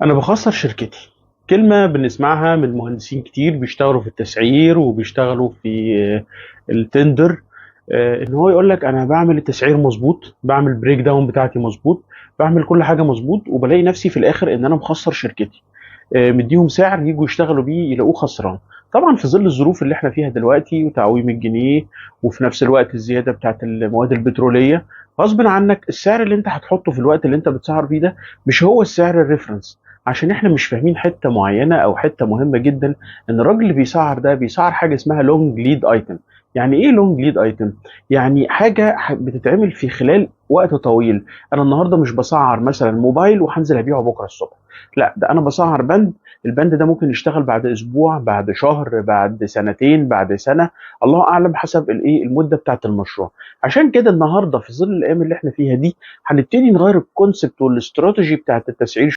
انا بخسر شركتي. كلمة بنسمعها من مهندسين كتير بيشتغلوا في التسعير وبيشتغلوا في التندر. ان هو يقول لك انا بعمل التسعير مظبوط، بعمل بريك داون بتاعتي مظبوط، بعمل كل حاجة مظبوط، وبلاقي نفسي في الاخر ان انا مخسر شركتي. مديهم سعر يجوا يشتغلوا بيه يلاقوه خسران. طبعا في ظل الظروف اللي احنا فيها دلوقتي وتعويم الجنيه، وفي نفس الوقت الزيادة بتاعت المواد البترولية، غصب عنك السعر اللي انت هتحطه في الوقت اللي انت بتسعر فيه ده مش هو السعر الريفرنس. عشان احنا مش فاهمين حته معينه او حته مهمه جدا، ان الراجل اللي بيسعر ده بيسعر حاجه اسمها لونج ليد ايتم. يعني ايه لونج ليد ايتم؟ يعني حاجه بتتعمل في خلال وقت طويل. انا النهارده مش بسعر مثلا موبايل وهنزل ابيعه بكره الصبح، لا، ده انا بسعر بند. البند ده ممكن يشتغل بعد اسبوع، بعد شهر، بعد سنتين، بعد سنه، الله اعلم حسب الايه المده بتاعت المشروع. عشان كده النهارده في ظل الايام اللي احنا فيها دي هنبتدي نغير الكونسبت والاستراتيجي بتاعت التسعير